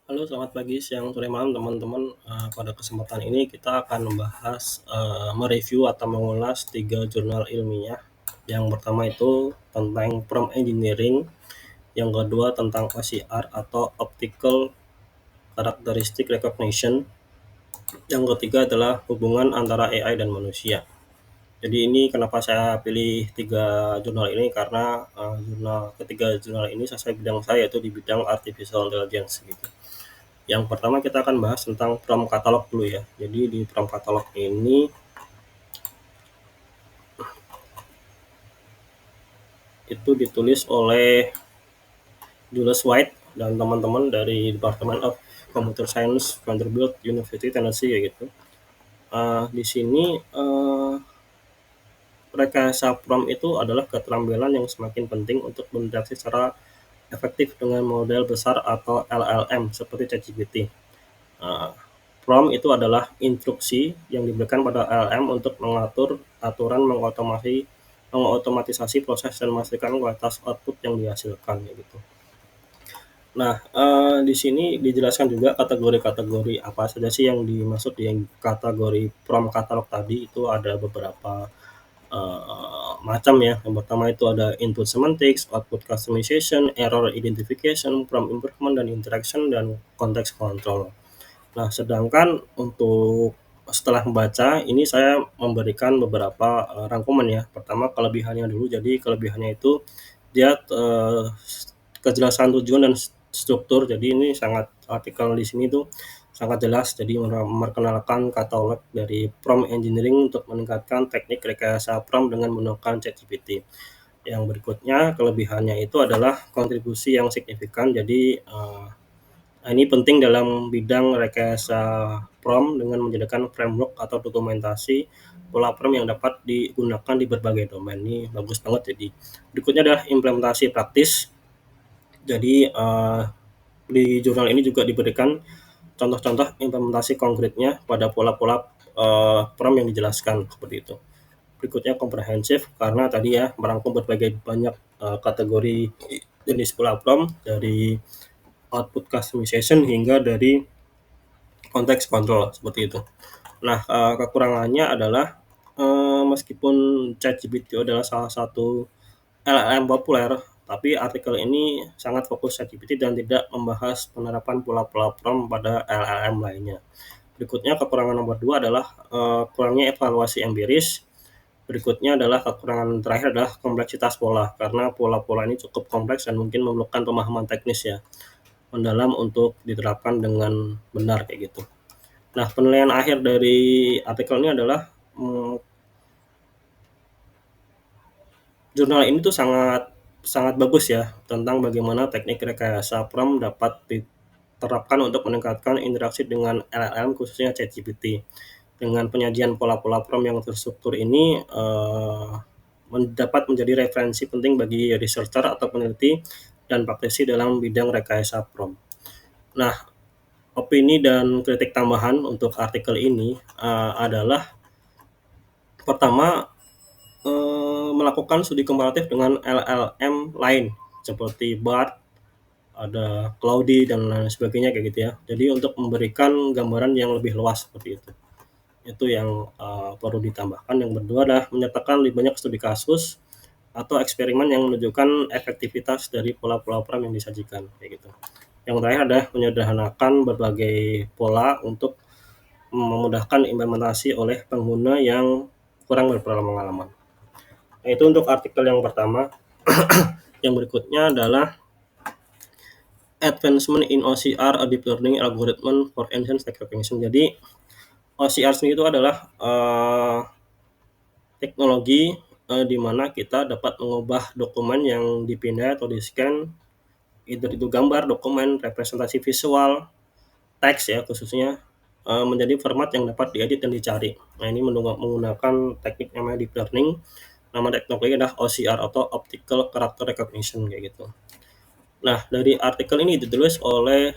Halo, selamat pagi, siang, sore, malam, teman-teman. Pada kesempatan ini kita akan membahas, mereview atau mengulas 3 jurnal ilmiah. Yang pertama itu tentang prompt engineering, yang kedua tentang OCR atau Optical Characteristic Recognition, yang ketiga adalah hubungan antara AI dan manusia. Jadi ini kenapa saya pilih 3 jurnal ini karena, ketiga jurnal ini sesuai bidang saya, yaitu di bidang artificial intelligence gitu. Yang pertama kita akan bahas tentang prompt katalog dulu ya. Jadi di prompt katalog ini itu ditulis oleh Julius White dan teman-teman dari Department of Computer Science Vanderbilt University Tennessee ya gitu. Di sini rekayasa prompt itu adalah keterampilan yang semakin penting untuk berinteraksi secara efektif dengan model besar atau LLM seperti ChatGPT. Uh, Prompt itu adalah instruksi yang diberikan pada LLM untuk mengatur aturan mengotomatisasi proses dan memastikan kualitas output yang dihasilkan gitu. Nah, di sini dijelaskan juga kategori-kategori apa saja sih yang dimaksud di kategori prompt katalog tadi. Itu ada beberapa macam ya. Yang pertama itu ada input semantics, output customization, error identification, prompt improvement dan interaction, dan context control. Nah, sedangkan untuk setelah membaca ini saya memberikan beberapa rangkuman ya. Pertama kelebihannya dulu. Jadi kelebihannya itu dia kejelasan tujuan dan struktur. Jadi ini sangat artikel di sini tuh sangat jelas. Jadi memperkenalkan katalog dari prompt engineering untuk meningkatkan teknik rekayasa prompt dengan menggunakan ChatGPT. Yang berikutnya kelebihannya itu adalah kontribusi yang signifikan. Jadi ini penting dalam bidang rekayasa prompt dengan menjadikan framework atau dokumentasi pola prompt yang dapat digunakan di berbagai domain. Ini bagus banget. Jadi berikutnya adalah implementasi praktis. Jadi di jurnal ini juga diberikan contoh-contoh implementasi konkretnya pada pola-pola prompt yang dijelaskan seperti itu. Berikutnya komprehensif karena tadi ya merangkum berbagai banyak kategori jenis pola prompt dari output customization hingga dari konteks kontrol seperti itu. Nah, kekurangannya adalah meskipun ChatGPT adalah salah satu LLM populer, tapi artikel ini sangat fokus ChatGPT dan tidak membahas penerapan pola-pola prompt pada LLM lainnya. Berikutnya kekurangan nomor 2 adalah kurangnya evaluasi empiris. Berikutnya adalah kekurangan terakhir adalah kompleksitas pola, karena pola-pola ini cukup kompleks dan mungkin memerlukan pemahaman teknis ya mendalam untuk diterapkan dengan benar kayak gitu. Nah, penilaian akhir dari artikel ini adalah jurnal ini tuh sangat sangat bagus ya tentang bagaimana teknik rekayasa prompt dapat diterapkan untuk meningkatkan interaksi dengan LLM khususnya ChatGPT. Dengan penyajian pola-pola prompt yang terstruktur ini dapat menjadi referensi penting bagi researcher atau peneliti dan praktisi dalam bidang rekayasa prompt. Nah, opini dan kritik tambahan untuk artikel ini adalah pertama, melakukan studi komparatif dengan LLM lain seperti BART, ada Claude dan lain sebagainya kayak gitu ya. Jadi untuk memberikan gambaran yang lebih luas seperti itu. Itu yang perlu ditambahkan. Yang kedua adalah menyertakan lebih banyak studi kasus atau eksperimen yang menunjukkan efektivitas dari pola-pola prompt yang disajikan kayak gitu. Yang terakhir adalah menyederhanakan berbagai pola untuk memudahkan implementasi oleh pengguna yang kurang berpengalaman. Nah, itu untuk artikel yang pertama. Yang berikutnya adalah Advancement in OCR, a Deep Learning Algorithm for Enhanced Text Recognition. Jadi OCR sendiri itu adalah teknologi di mana kita dapat mengubah dokumen yang dipindah atau di-scan, itu gambar, dokumen, representasi visual, teks ya khususnya, menjadi format yang dapat diedit dan dicari. Nah, ini menggunakan teknik namanya deep learning. Nama teknologi adalah OCR atau Optical Character Recognition kayak gitu. Nah, dari artikel ini ditulis oleh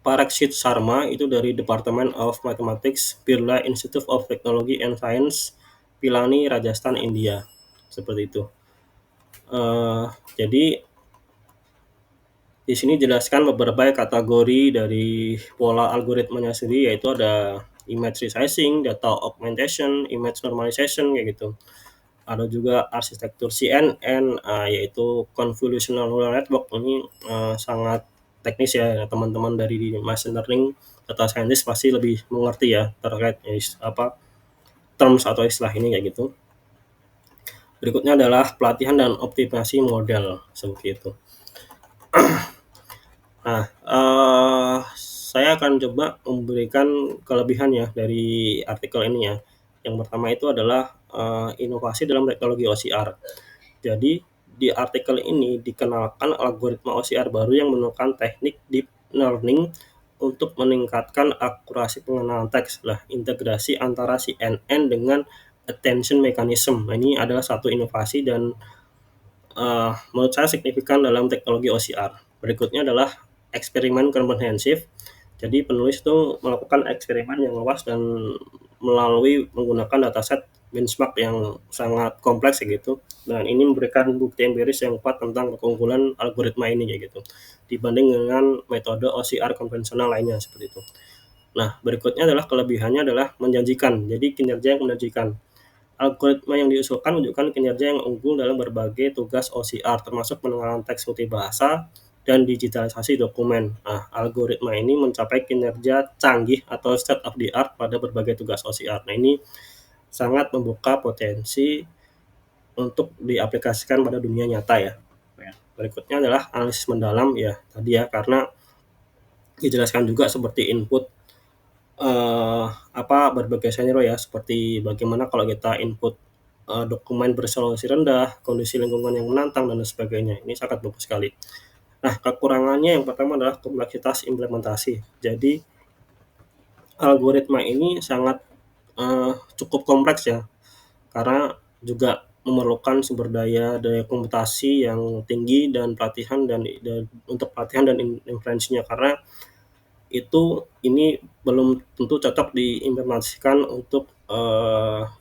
Parakshit Sharma, itu dari Department of Mathematics, Birla Institute of Technology and Science, Pilani, Rajasthan, India. Seperti itu. Jadi Di sini jelaskan beberapa kategori dari pola algoritmanya sendiri, yaitu ada image resizing, data augmentation, image normalization kayak gitu. Ada juga arsitektur CNN, yaitu convolutional neural network. Ini sangat teknis ya, teman-teman dari machine learning, data scientist pasti lebih mengerti ya terkait terms atau istilah ini kayak gitu. Berikutnya adalah pelatihan dan optimasi model seperti itu. Nah, saya akan coba memberikan kelebihan ya dari artikel ini ya. Yang pertama itu adalah inovasi dalam teknologi OCR. Jadi di artikel ini dikenalkan algoritma OCR baru yang menggunakan teknik deep learning untuk meningkatkan akurasi pengenalan teks. Lah, integrasi antara CNN dengan attention mechanism. Nah, ini adalah satu inovasi dan menurut saya signifikan dalam teknologi OCR. Berikutnya adalah eksperimen komprehensif. Jadi penulis itu melakukan eksperimen yang luas dan melalui menggunakan dataset benchmark yang sangat kompleks gitu. Dan ini memberikan bukti empiris yang kuat tentang keunggulan algoritma ini kayak gitu dibanding dengan metode OCR konvensional lainnya seperti itu. Nah, berikutnya adalah kelebihannya adalah menjanjikan. Jadi kinerja yang menjanjikan. Algoritma yang diusulkan menunjukkan kinerja yang unggul dalam berbagai tugas OCR, termasuk pengenalan teks multibahasa dan digitalisasi dokumen. Nah, algoritma ini mencapai kinerja canggih atau state of the art pada berbagai tugas OCR. Nah, ini sangat membuka potensi untuk diaplikasikan pada dunia nyata ya. Berikutnya adalah analisis mendalam ya tadi ya, karena dijelaskan juga seperti input berbagai scenario ya, seperti bagaimana kalau kita input dokumen beresolusi rendah, kondisi lingkungan yang menantang, dan sebagainya. Ini sangat bagus sekali. Nah, kekurangannya yang pertama adalah kompleksitas implementasi. Jadi, algoritma ini sangat cukup kompleks ya, karena juga memerlukan sumber daya komputasi yang tinggi dan pelatihan untuk pelatihan dan inferensinya, karena ini belum tentu cocok diimplementasikan untuk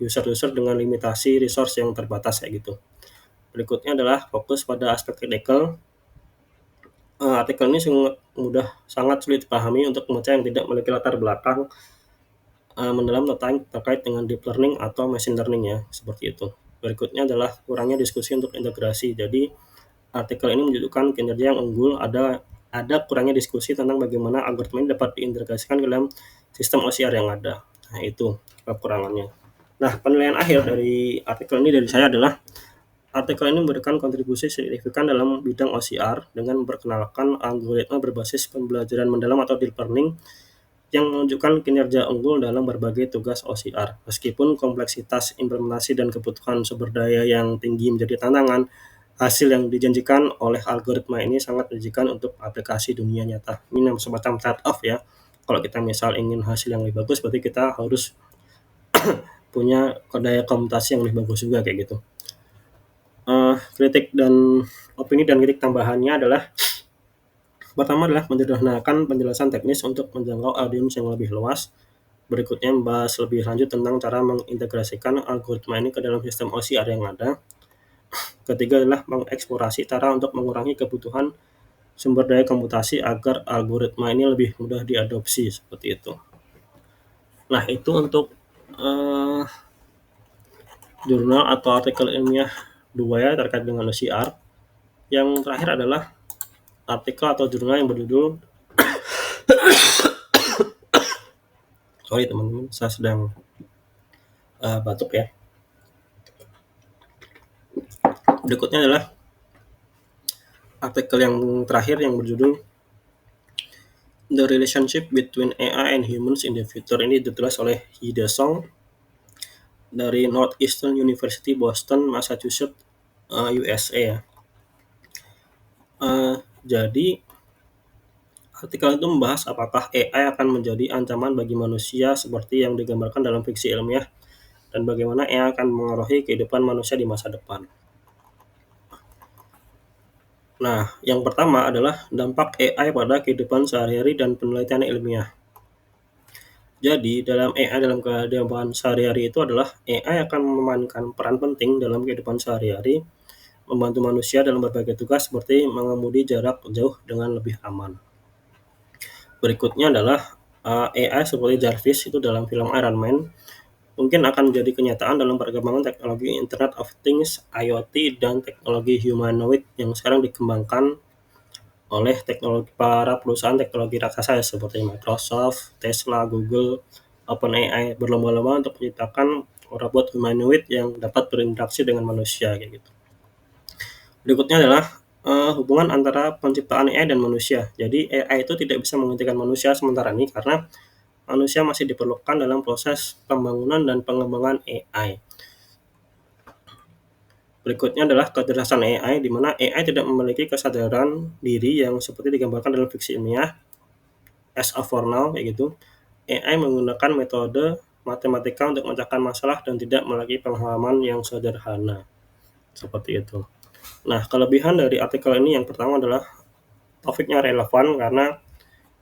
user-user dengan limitasi resource yang terbatas kayak gitu. Berikutnya adalah fokus pada aspek teknikal. Artikel ini sangat sulit dipahami untuk pembaca yang tidak memiliki latar belakang mendalam terkait dengan deep learning atau machine learning ya, seperti itu. Berikutnya adalah kurangnya diskusi untuk integrasi. Jadi artikel ini menunjukkan kinerja yang unggul, ada kurangnya diskusi tentang bagaimana algoritma ini dapat diintegrasikan ke dalam sistem OCR yang ada. Nah, itu kekurangannya. Nah, penilaian akhir dari artikel ini dari saya adalah artikel ini memberikan kontribusi signifikan dalam bidang OCR dengan memperkenalkan algoritma berbasis pembelajaran mendalam atau deep learning yang menunjukkan kinerja unggul dalam berbagai tugas OCR. Meskipun kompleksitas implementasi dan kebutuhan sumber daya yang tinggi menjadi tantangan, hasil yang dijanjikan oleh algoritma ini sangat menjanjikan untuk aplikasi dunia nyata. Ini semacam trade-off ya. Kalau kita misal ingin hasil yang lebih bagus, berarti kita harus punya daya komputasi yang lebih bagus juga kayak gitu. Kritik dan opini dan kritik tambahannya adalah pertama adalah menyederhanakan penjelasan teknis untuk menjangkau audiens yang lebih luas. Berikutnya membahas lebih lanjut tentang cara mengintegrasikan algoritma ini ke dalam sistem OCR yang ada. Ketiga adalah mengeksplorasi cara untuk mengurangi kebutuhan sumber daya komputasi agar algoritma ini lebih mudah diadopsi seperti itu. Nah, itu untuk jurnal atau artikel ilmiah 2 ya terkait dengan OCR. Yang terakhir adalah artikel atau jurnal yang berjudul sorry teman-teman, saya sedang batuk ya. Berikutnya adalah artikel yang terakhir yang berjudul The Relationship Between AI and Humans in the Future. Ini ditulis oleh Yi-De Song dari Northeastern University Boston, Massachusetts, USA ya. Jadi artikel itu membahas apakah AI akan menjadi ancaman bagi manusia seperti yang digambarkan dalam fiksi ilmiah, dan bagaimana AI akan mengaruhi kehidupan manusia di masa depan. Nah, yang pertama adalah dampak AI pada kehidupan sehari-hari dan penelitian ilmiah. Jadi, dalam AI dalam kehidupan sehari-hari itu adalah AI akan memainkan peran penting dalam kehidupan sehari-hari membantu manusia dalam berbagai tugas seperti mengemudi jarak jauh dengan lebih aman. Berikutnya adalah AI seperti Jarvis itu dalam film Iron Man mungkin akan menjadi kenyataan dalam perkembangan teknologi Internet of Things, IoT, dan teknologi humanoid yang sekarang dikembangkan oleh para perusahaan teknologi raksasa seperti Microsoft, Tesla, Google, OpenAI berlomba-lomba untuk menciptakan robot humanoid yang dapat berinteraksi dengan manusia kayak gitu. Berikutnya adalah hubungan antara penciptaan AI dan manusia. Jadi AI itu tidak bisa menggantikan manusia sementara ini karena manusia masih diperlukan dalam proses pembangunan dan pengembangan AI. Berikutnya adalah kecerdasan AI, di mana AI tidak memiliki kesadaran diri yang seperti digambarkan dalam fiksi ilmiah, as of for now, kayak gitu. AI menggunakan metode matematika untuk memecahkan masalah dan tidak memiliki pengalaman yang sederhana. Seperti itu. Nah, kelebihan dari artikel ini yang pertama adalah topiknya relevan karena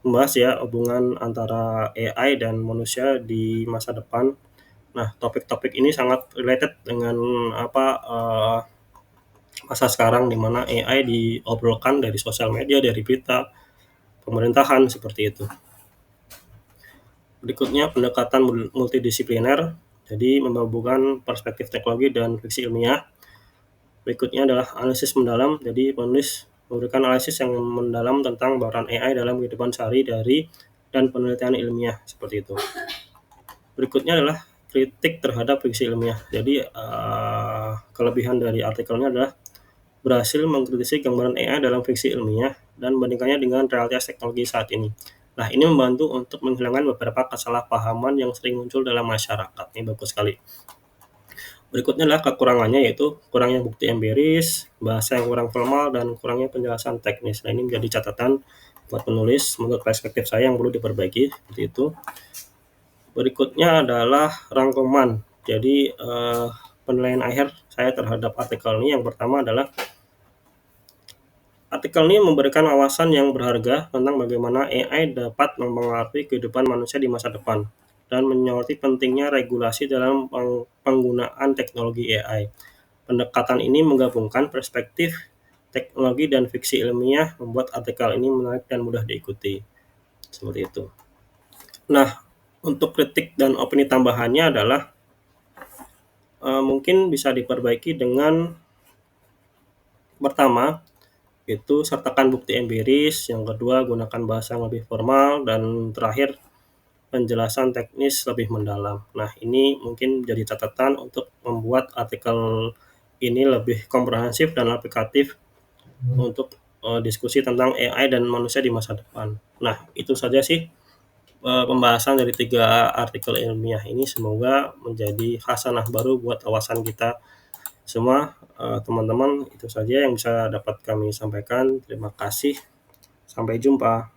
membahas ya hubungan antara AI dan manusia di masa depan. Nah, topik-topik ini sangat related dengan masa sekarang di mana AI diobrolkan dari sosial media, dari berita, pemerintahan seperti itu. Berikutnya pendekatan multidisipliner, jadi menggabungkan perspektif teknologi dan fiksi ilmiah. Berikutnya adalah analisis mendalam, jadi penulis memberikan analisis yang mendalam tentang peran AI dalam kehidupan sehari-hari dan penelitian ilmiah seperti itu. Berikutnya adalah kritik terhadap fiksi ilmiah. Jadi kelebihan dari artikelnya adalah berhasil mengkritisi gambaran AI dalam fiksi ilmiah dan membandingkannya dengan realitas teknologi saat ini. Nah, ini membantu untuk menghilangkan beberapa kesalahpahaman yang sering muncul dalam masyarakat. Ini bagus sekali. Berikutnya adalah kekurangannya, yaitu kurangnya bukti empiris, bahasa yang kurang formal, dan kurangnya penjelasan teknis. Nah, ini menjadi catatan buat penulis menurut perspektif saya yang perlu diperbaiki, seperti itu. Berikutnya adalah rangkuman. Jadi, penilaian akhir saya terhadap artikel ini yang pertama adalah artikel ini memberikan wawasan yang berharga tentang bagaimana AI dapat mempengaruhi kehidupan manusia di masa depan dan menyoroti pentingnya regulasi dalam penggunaan teknologi AI. Pendekatan ini menggabungkan perspektif teknologi dan fiksi ilmiah membuat artikel ini menarik dan mudah diikuti. Seperti itu. Nah, untuk kritik dan opini tambahannya adalah mungkin bisa diperbaiki dengan pertama, itu sertakan bukti empiris, yang kedua gunakan bahasa yang lebih formal, dan terakhir penjelasan teknis lebih mendalam. Nah, ini mungkin jadi catatan untuk membuat artikel ini lebih komprehensif dan aplikatif untuk diskusi tentang AI dan manusia di masa depan. Nah, itu saja sih pembahasan dari 3 artikel ilmiah ini. Semoga menjadi khasanah baru buat wawasan kita semua. Teman-teman, itu saja yang bisa dapat kami sampaikan. Terima kasih. Sampai jumpa.